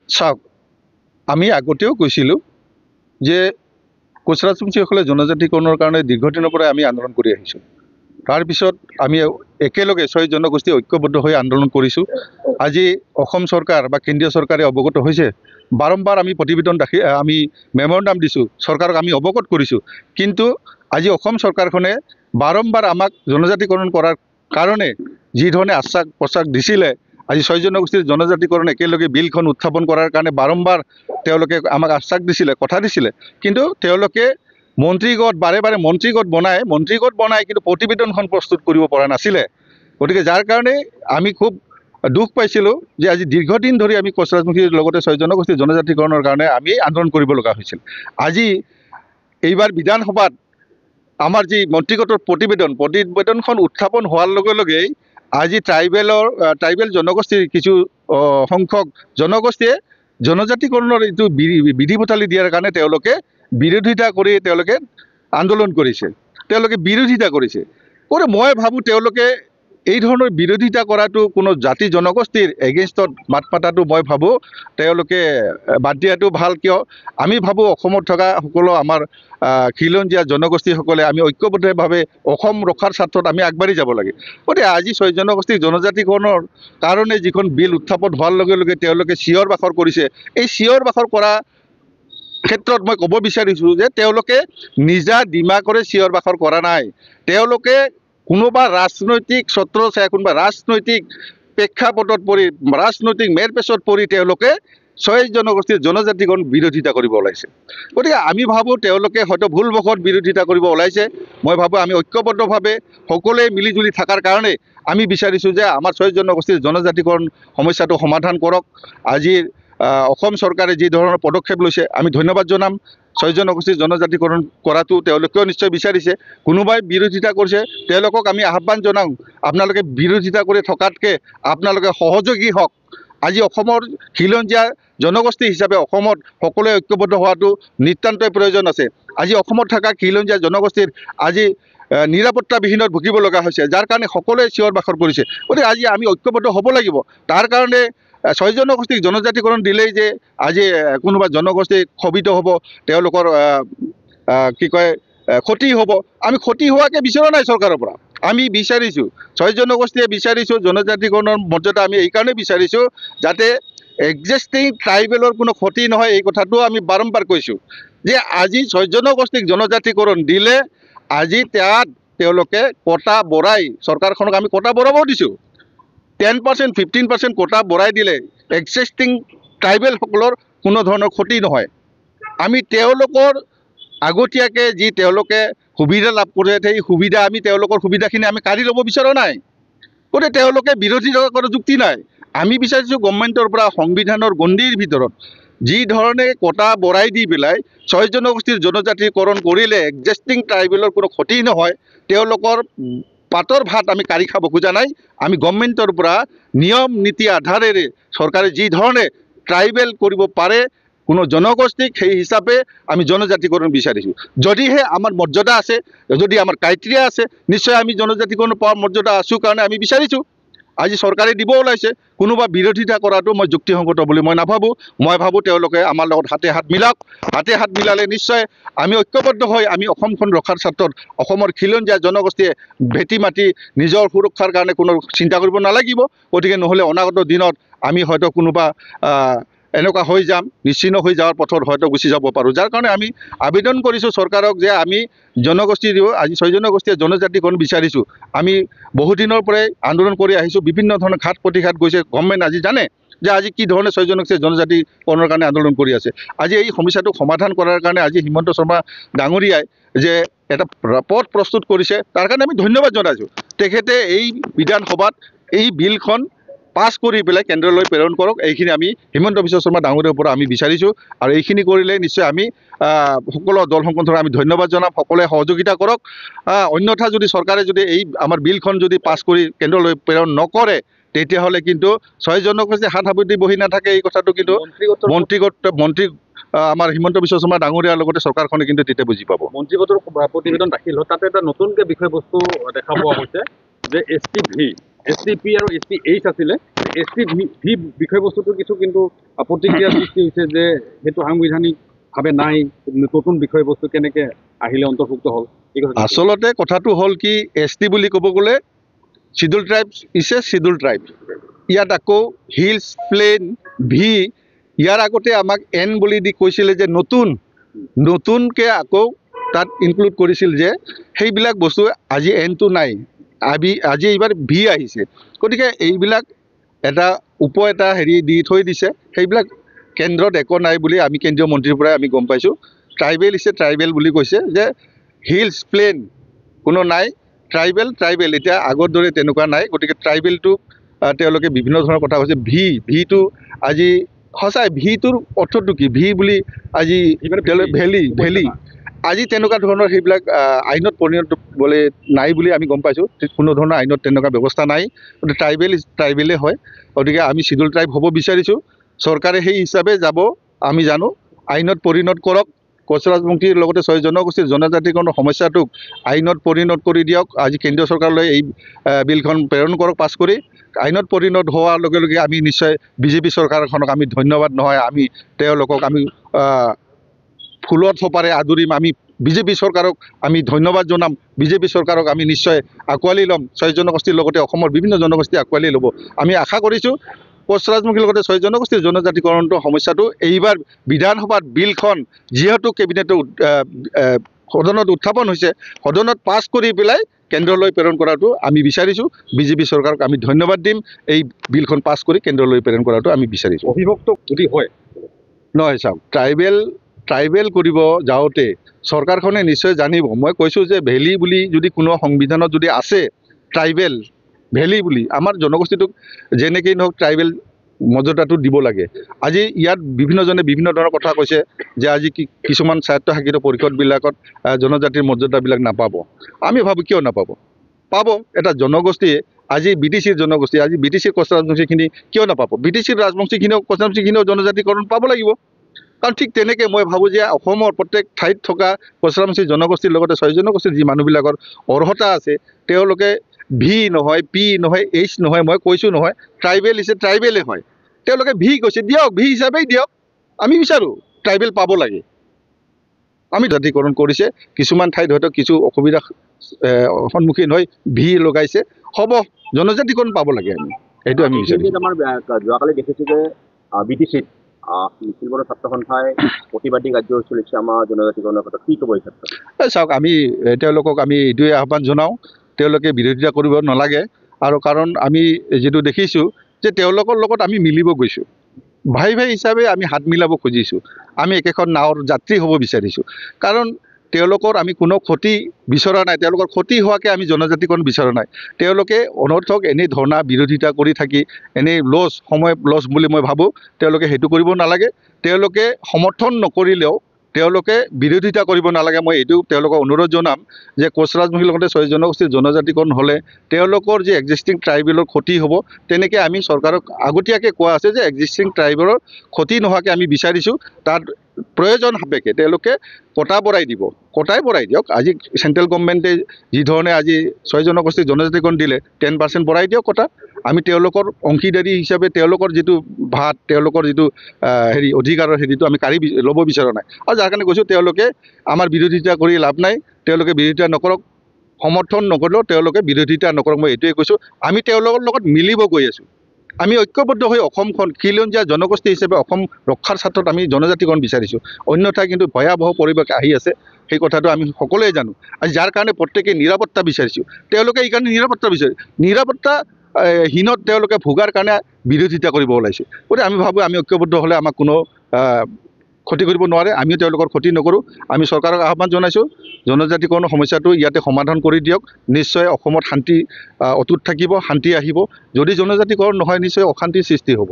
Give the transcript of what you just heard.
চাওক, আমি আগতেও কৈছিলোঁ যে কোচ ৰাজবংশীসকলে জনজাতিকৰণৰ কাৰণে দীৰ্ঘদিনৰ পৰাই আমি আন্দোলন কৰি আহিছোঁ। তাৰপিছত আমি একেলগে 6 জনগোষ্ঠী ঐক্যবদ্ধ হৈ আন্দোলন কৰিছোঁ। আজি অসম চৰকাৰ বা কেন্দ্ৰীয় চৰকাৰে অৱগত হৈছে। বাৰম্বাৰ আমি প্ৰতিবেদন আমি মেমৰেণ্ডাম দিছোঁ, চৰকাৰক আমি অৱগত কৰিছোঁ। কিন্তু আজি অসম চৰকাৰখনে বাৰম্বাৰ আমাক জনজাতিকৰণ কৰাৰ কাৰণে যি ধৰণে আশ্বাস প্ৰশ্বাস দিছিলে, আজি 6 জনগোষ্ঠীৰ জনজাতিকৰণ একেলগে বিলখন উত্থাপন কৰাৰ কাৰণে বাৰম্বাৰ তেওঁলোকে আমাক আশ্বাস দিছিলে, কথা দিছিলে। কিন্তু তেওঁলোকে মন্ত্ৰীগোট বাৰে বাৰে মন্ত্ৰীগোট বনাই কিন্তু প্ৰতিবেদনখন প্ৰস্তুত কৰিব পৰা নাছিলে। গতিকে যাৰ কাৰণে আমি খুব দুখ পাইছিলোঁ যে আজি দীৰ্ঘদিন ধৰি আমি কোচ ৰাজবংশীৰ লগতে 6 জনগোষ্ঠীৰ জনজাতিকৰণৰ কাৰণে আমি আন্দোলন কৰিব লগা হৈছিল। আজি এইবাৰ বিধানসভাত আমাৰ যি মন্ত্ৰীগোটৰ প্ৰতিবেদনখন উত্থাপন হোৱাৰ লগে লগেই আজি ট্ৰাইবেল জনগোষ্ঠীৰ কিছু সংখ্যক জনগোষ্ঠীয়ে জনজাতিকৰণৰ এইটো বিধি পথালি দিয়াৰ কাৰণে তেওঁলোকে বিৰোধিতা কৰি তেওঁলোকে আন্দোলন কৰিছে, তেওঁলোকে বিৰোধিতা কৰিছে। মই ভাবোঁ তেওঁলোকে এই ধৰণৰ বিৰোধিতা কৰাটো কোনো জাতি জনগোষ্ঠীৰ এগেইনষ্টত মাত মাতাটো মই ভাবোঁ তেওঁলোকে বাদ দিয়াটো ভাল। কিয় আমি ভাবোঁ অসমত থকা সকলো আমাৰ খিলঞ্জীয়া জনগোষ্ঠীসকলে আমি ঐক্যবদ্ধভাৱে অসম ৰক্ষাৰ স্বাৰ্থত আমি আগবাঢ়ি যাব লাগে। গতিকে আজি 6 জনগোষ্ঠীৰ জনজাতিকৰণৰ কাৰণে যিখন বিল উত্থাপন হোৱাৰ লগে লগে তেওঁলোকে চিঞৰ বাখৰ কৰিছে। এই চিঞৰ বাখৰ কৰা ক্ষেত্ৰত মই ক'ব বিচাৰিছোঁ যে তেওঁলোকে নিজা দিমাগৰে চিঞৰ বাখৰ কৰা নাই। তেওঁলোকে কোনোবা ৰাজনৈতিক ছত্ৰছায়া, কোনোবা ৰাজনৈতিক প্ৰেক্ষাপটত পৰি, ৰাজনৈতিক মেৰপেচত পৰি তেওঁলোকে 6 জনগোষ্ঠীৰ জনজাতিকৰণ বিৰোধিতা কৰিব ওলাইছে। গতিকে আমি ভাবোঁ তেওঁলোকে হয়তো ভুলবশত বিৰোধিতা কৰিব ওলাইছে। মই ভাবোঁ আমি ঐক্যবদ্ধভাৱে সকলোৱে মিলিজুলি থকাৰ কাৰণে আমি বিচাৰিছোঁ যে আমাৰ 6 জনগোষ্ঠীৰ জনজাতিকৰণ সমস্যাটো সমাধান কৰক। আজিৰ অসম চৰকাৰে যি ধৰণৰ পদক্ষেপ লৈছে আমি ধন্যবাদ জনাম। 6 জনগোষ্ঠীৰ জনজাতিকৰণ কৰাটো তেওঁলোকেও নিশ্চয় বিচাৰিছে। কোনোবাই বিৰোধিতা কৰিছে, তেওঁলোকক আমি আহ্বান জনাওঁ, আপোনালোকে বিৰোধিতা কৰি থকাতকৈ আপোনালোকে সহযোগী হওক। আজি অসমৰ খিলঞ্জীয়া জনগোষ্ঠী হিচাপে অসমত সকলোৱে ঐক্যবদ্ধ হোৱাটো নিতান্তই প্ৰয়োজন আছে। আজি অসমত থকা খিলঞ্জীয়া জনগোষ্ঠীৰ আজি নিৰাপত্তাবিহীনত ভুগিব লগা হৈছে, যাৰ কাৰণে সকলোৱে চিঞৰ বাখৰ কৰিছে। গতিকে আজি আমি ঐক্যবদ্ধ হ'ব লাগিব। তাৰ কাৰণে 6 জনগোষ্ঠীক জনজাতিকৰণ দিলেই যে আজি কোনোবা জনগোষ্ঠী ক্ষোভিত হ'ব, তেওঁলোকৰ ক্ষতি হ'ব, আমি ক্ষতি হোৱাকৈ বিচৰা নাই চৰকাৰৰ পৰা। আমি বিচাৰিছোঁ 6 জনগোষ্ঠীয়ে বিচাৰিছোঁ জনজাতিকৰণৰ মৰ্যাদা আমি এইকাৰণে বিচাৰিছোঁ যাতে এক্সিষ্টিং ট্ৰাইবেলৰ কোনো ক্ষতি নহয়। এই কথাটো আমি বাৰম্বাৰ কৈছোঁ যে আজি 6 জনগোষ্ঠীক জনজাতিকৰণ দিলে আজি তেওঁলোকে কোটা বঢ়াই, চৰকাৰখনক আমি কোটা বঢ়াব দিছোঁ। 10%, 15% কোটা বঢ়াই দিলে এক্সিষ্টিং ট্ৰাইবেলসকলৰ কোনো ধৰণৰ ক্ষতি নহয়। আমি তেওঁলোকৰ আগতীয়াকৈ যি তেওঁলোকে সুবিধা লাভ কৰে, সেই সুবিধা আমি তেওঁলোকৰ সুবিধাখিনি আমি কাঢ়ি ল'ব বিচৰা নাই। গতিকে তেওঁলোকে বিৰোধিতা কৰাৰ যুক্তি নাই। আমি বিচাৰিছোঁ গভৰ্ণমেণ্টৰ পৰা সংবিধানৰ গণ্ডিৰ ভিতৰত যি ধৰণে কোটা বঢ়াই দি পেলাই 6 জনগোষ্ঠীৰ জনজাতিকৰণ কৰিলে এক্সিষ্টিং ট্ৰাইবেলৰ কোনো ক্ষতি নহয়, তেওঁলোকৰ পাতৰ ভাত আমি কাঢ়ি খাব খোজা নাই। আমি গভৰ্ণমেণ্টৰ পৰা নিয়ম নীতি আধাৰেৰে চৰকাৰে যি ধৰণে ট্ৰাইবেল কৰিব পাৰে কোনো জনগোষ্ঠীক, সেই হিচাপে আমি জনজাতিকৰণ বিচাৰিছোঁ। যদিহে আমাৰ মৰ্যাদা আছে, যদি আমাৰ ক্ৰাইটেৰিয়া আছে, নিশ্চয় আমি জনজাতিকৰণ পোৱাৰ মৰ্যাদা আছোঁ কাৰণে আমি বিচাৰিছোঁ। আজি চৰকাৰে দিব ওলাইছে, কোনোবা বিৰোধিতা কৰাটো মই যুক্তিসংগত বুলি মই নাভাবোঁ। মই ভাবোঁ তেওঁলোকে আমাৰ লগত হাতে হাত মিলাওক। হাতে হাত মিলালে নিশ্চয় আমি ঐক্যবদ্ধ হৈ আমি অসমখন ৰক্ষাৰ স্বাৰ্থত অসমৰ খিলঞ্জীয়া জনগোষ্ঠীয়ে ভেটি মাটি নিজৰ সুৰক্ষাৰ কাৰণে কোনো চিন্তা কৰিব নালাগিব। গতিকে নহ'লে অনাগত দিনত আমি হয়তো কোনোবা এনেকুৱা হৈ যাম, নিশ্চিহ্ন হৈ যোৱাৰ পথত হয়তো গুচি যাব পাৰোঁ। যাৰ কাৰণে আমি আবেদন কৰিছোঁ চৰকাৰক যে আমি আজি 6 জনগোষ্ঠীয়ে জনজাতিকৰণ বিচাৰিছোঁ। আমি বহুদিনৰ পৰাই আন্দোলন কৰি আহিছোঁ, বিভিন্ন ধৰণৰ ঘাট প্ৰতিঘাত গৈছে। গভৰ্ণমেণ্ট আজি জানে যে আজি কি ধৰণে 6 জনগোষ্ঠীয়ে জনজাতিকৰণৰ কাৰণে আন্দোলন কৰি আছে। আজি এই সমস্যাটোক সমাধান কৰাৰ কাৰণে আজি হিমন্ত শৰ্মা ডাঙৰীয়াই যে এটা পথ প্ৰস্তুত কৰিছে, তাৰ কাৰণে আমি ধন্যবাদ জনাইছোঁ। তেখেতে এই বিধানসভাত এই বিলখন পাছ কৰি পেলাই কেন্দ্ৰলৈ প্ৰেৰণ কৰক, এইখিনি আমি হিমন্ত বিশ্ব শৰ্মা ডাঙৰীয়াৰ পৰা আমি বিচাৰিছোঁ। আৰু এইখিনি কৰিলে নিশ্চয় আমি সকলো দল সংগঠনক আমি ধন্যবাদ জনাম, সকলোৱে সহযোগিতা কৰক। অন্যথা যদি চৰকাৰে যদি এই আমাৰ বিলখন যদি পাছ কৰি কেন্দ্ৰলৈ প্ৰেৰণ নকৰে, তেতিয়াহ'লে কিন্তু 6 জনগোষ্ঠী হাত সাৱটি বহি নাথাকে। এই কথাটো কিন্তু মন্ত্ৰী আমাৰ হিমন্ত বিশ্ব শৰ্মা ডাঙৰীয়াৰ লগতে চৰকাৰখনে কিন্তু তেতিয়া বুজি পাব। মন্ত্ৰীগোটৰ প্ৰতিবেদন দাখিল হয়, তাতে এটা নতুনকৈ বিষয়বস্তু দেখা পোৱা গৈছে যে ST-V আৰু ST-H আছিলে ST-V বিষয়বস্তুটো কিছু কিন্তু প্ৰতিক্ৰিয়াৰ সৃষ্টি হৈছে যে সেইটো সাংবিধানিকভাৱে নাই, নতুন বিষয়বস্তু কেনেকে আহিলে অন্তৰ্ভুক্ত হ'ল। আচলতে কথাটো হ'ল কি ST বুলি ক'ব গ'লে schedule tribe is a schedule tribe. ইয়াত আকৌ হিলছ প্লেইন ভি ইয়াৰ আগতে আমাক N বুলি দি কৈছিলে যে নতুনকৈ আকৌ তাত ইনক্লুড কৰিছিল যে সেইবিলাক বস্তু আজি Nটো নাই, আজি এইবাৰ ভি আহিছে। গতিকে এইবিলাক এটা এটা হেৰি দি থৈ দিছে, সেইবিলাক কেন্দ্ৰত একো নাই বুলি আমি কেন্দ্ৰীয় মন্ত্ৰীৰ পৰাই আমি গম পাইছোঁ। ট্ৰাইবেল ইছে ট্ৰাইবেল বুলি কৈছে, যে হিলছ প্লেইন কোনো নাই, ট্ৰাইবেল এতিয়া আগৰ দৰে তেনেকুৱা নাই। গতিকে ট্ৰাইবেলটোক তেওঁলোকে বিভিন্ন ধৰণৰ কথা কৈছে। ভিটো আজি সঁচাই ভিটোৰ অৰ্থটো কি? ভি বুলি আজি ভেলি আজি তেনেকুৱা ধৰণৰ সেইবিলাক আইনত পৰিণত বোলে নাই বুলি আমি গম পাইছোঁ। কোনো ধৰণৰ আইনত তেনেকুৱা ব্যৱস্থা নাই। গতিকে ট্ৰাইবেলেই হয়। গতিকে আমি শিডিউল ট্ৰাইব হ'ব বিচাৰিছোঁ। চৰকাৰে সেই হিচাপে যাব, আমি জানো। আইনত পৰিণত কৰক। কোচ ৰাজবংশীৰ লগতে 6 জনগোষ্ঠীৰ জনজাতিকৰণৰ সমস্যাটোক আইনত পৰিণত কৰি দিয়ক। আজি কেন্দ্ৰীয় চৰকাৰলৈ এই বিলখন প্ৰেৰণ কৰক, পাছ কৰি। আইনত পৰিণত হোৱাৰ লগে লগে আমি নিশ্চয় বিজেপি চৰকাৰখনক আমি ধন্যবাদ নহয়, আমি তেওঁলোকক আমি ফুলৰ থোপাৰে আদৰিম। আমি বিজেপি চৰকাৰক আমি ধন্যবাদ জনাম। বিজেপি চৰকাৰক আমি নিশ্চয় আঁকোৱালি ল'ম। 6 জনগোষ্ঠীৰ লগতে অসমৰ বিভিন্ন জনগোষ্ঠী আঁকোৱালি ল'ব। আমি আশা কৰিছোঁ কোচ ৰাজবংশীৰ লগতে 6 জনগোষ্ঠীৰ জনজাতিকৰণৰ সমস্যাটো এইবাৰ বিধানসভাত বিলখন যিহেতু কেবিনেটে সদনত উত্থাপন হৈছে, সদনত পাছ কৰি পেলাই কেন্দ্ৰলৈ প্ৰেৰণ কৰাটো আমি বিচাৰিছোঁ। বিজেপি চৰকাৰক আমি ধন্যবাদ দিম। এই বিলখন পাছ কৰি কেন্দ্ৰলৈ প্ৰেৰণ কৰাটো আমি বিচাৰিছোঁ। অবিভক্ত যদি হয় নহয়, চাওক, ট্ৰাইবেল কৰিব যাওঁতে চৰকাৰখনে নিশ্চয় জানিব। মই কৈছোঁ যে ভেলী বুলি যদি কোনো সংবিধানত যদি আছে ট্ৰাইবেল ভেলী বুলি, আমাৰ জনগোষ্ঠীটোক যেনেকেই নহওক ট্ৰাইবেল মৰ্যাদাটো দিব লাগে। আজি ইয়াত বিভিন্নজনে বিভিন্ন ধৰণৰ কথা কৈছে যে আজি কিছুমান স্বায়ত্তশাসিত পৰিষদবিলাকত জনজাতিৰ মৰ্যাদাবিলাক নাপাব। আমি ভাবোঁ কিয় নাপাব? পাব। এটা জনগোষ্ঠীয়ে আজি BTCৰ জনগোষ্ঠী, আজি BTCৰ কোচ ৰাজবংশীখিনি কিয় নাপাব? BTCৰ ৰাজবংশীখিনিও কোচ ৰাজবংশীখিনিও জনজাতিকৰণ পাব লাগিব। কাৰণ ঠিক তেনেকৈ মই ভাবোঁ যে অসমৰ প্ৰত্যেক ঠাইত থকা কোচ ৰাজবংশী জনগোষ্ঠীৰ লগতে 6 জনগোষ্ঠীৰ যি মানুহবিলাকৰ অৰ্হতা আছে, তেওঁলোকে ভি নহয়, পি নহয়, এইচ নহয়, মই কৈছোঁ নহয়, ট্ৰাইবেল ইছে ট্ৰাইবেলেই হয়। তেওঁলোকে ভি কৈছে, দিয়ক, ভি হিচাপেই দিয়ক। আমি বিচাৰোঁ ট্ৰাইবেল পাব লাগে। আমি জাতিকৰণ কৰিছে, কিছুমান ঠাইত হয়তো কিছু অসুবিধাৰ সন্মুখীন হৈ ভি লগাইছে, হ'ব, জনজাতিকৰণ পাব লাগে। আমি এইটো আমি বিচাৰিছোঁ। আমাৰ যোৱাকালি দেখিছোঁ যে BTCত নিখিলবৰৰ ছাত্ৰ সন্থাই প্ৰতিবাদী কাৰ্যসূচী চলিছে আমাৰ জনজাতিকৰণৰ ক্ষেত্ৰত। কি ক'ব এই ক্ষেত্ৰত? চাওক, আমি তেওঁলোকক আমি এইটোৱে আহ্বান জনাওঁ, তেওঁলোকে বিৰোধিতা কৰিব নালাগে। আৰু কাৰণ আমি যিটো দেখিছোঁ যে তেওঁলোকৰ লগত আমি মিলিব গৈছোঁ, ভাই হিচাপে আমি হাত মিলাব খুজিছোঁ। আমি একেখন নাৱৰ যাত্ৰী হ'ব বিচাৰিছোঁ। কাৰণ তেওঁলোকৰ আমি কোনো ক্ষতি বিচৰা নাই, তেওঁলোকৰ ক্ষতি হোৱাকৈ আমি জনজাতিকৰণ বিচৰা নাই। তেওঁলোকে অনৰ্থক এনেই ধৰ্ণা বিৰোধিতা কৰি থাকি এনেই সময় লছ বুলি মই ভাবোঁ। তেওঁলোকে সেইটো কৰিব নালাগে। তেওঁলোকে সমৰ্থন নকৰিলেও তেওঁলোকে বিৰোধিতা কৰিব নালাগে। মই এইটো তেওঁলোকক অনুৰোধ জনাম যে কোচ ৰাজবংশীৰ লগতে 6 জনগোষ্ঠীৰ জনজাতিকৰণ হ'লে তেওঁলোকৰ যি এক্সিষ্টিং ট্ৰাইবেলৰ ক্ষতি হ'ব, তেনেকৈ আমি চৰকাৰক আগতীয়াকৈ কোৱা আছে যে এক্সিষ্টিং ট্ৰাইবেলৰ ক্ষতি নোহোৱাকৈ আমি বিচাৰিছোঁ। তাত প্ৰয়োজন সাপেক্ষে তেওঁলোকে কটা বঢ়াই দিয়ক। আজি চেণ্ট্ৰেল গভৰ্ণমেণ্টে যি ধৰণে আজি 6 জনগোষ্ঠীৰ জনজাতিকৰণ দিলে, 10% বঢ়াই দিয়ক কটা। আমি তেওঁলোকৰ অংশীদাৰী হিচাপে তেওঁলোকৰ যিটো ভাত, তেওঁলোকৰ যিটো অধিকাৰৰ হেৰিটো আমি কাঢ়ি ল'ব বিচৰা নাই। আৰু যাৰ কাৰণে কৈছোঁ তেওঁলোকে আমাৰ বিৰোধিতা কৰি লাভ নাই। তেওঁলোকে বিৰোধিতা নকৰক, সমৰ্থন নকৰিলেও তেওঁলোকে বিৰোধিতা নকৰক। মই এইটোৱে কৈছোঁ। আমি তেওঁলোকৰ লগত মিলিব গৈ আছোঁ। আমি ঐক্যবদ্ধ হৈ অসমখন খিলঞ্জীয়া জনগোষ্ঠী হিচাপে অসম ৰক্ষাৰ স্বাৰ্থত আমি জনজাতিকৰণ বিচাৰিছোঁ। অন্যথা কিন্তু ভয়াৱহ পৰিৱেশ আহি আছে, সেই কথাটো আমি সকলোৱে জানো। আজি যাৰ কাৰণে প্ৰত্যেকে নিৰাপত্তা বিচাৰিছোঁ, তেওঁলোকে এইকাৰণে নিৰাপত্তা বিচাৰে, হীনত তেওঁলোকে ভোগাৰ কাৰণে বিৰোধিতা কৰিব ওলাইছে। গতিকে আমি ভাবোঁ আমি ঐক্যবদ্ধ হ'লে আমাক কোনো ক্ষতি কৰিব নোৱাৰে। আমিও তেওঁলোকৰ ক্ষতি নকৰোঁ। আমি চৰকাৰক আহ্বান জনাইছোঁ, জনজাতিকৰণৰ সমস্যাটো ইয়াতে সমাধান কৰি দিয়ক। নিশ্চয় অসমত শান্তি অটুট থাকিব, শান্তি আহিব। যদি জনজাতিকৰণ নহয়, নিশ্চয় অশান্তিৰ সৃষ্টি হ'ব।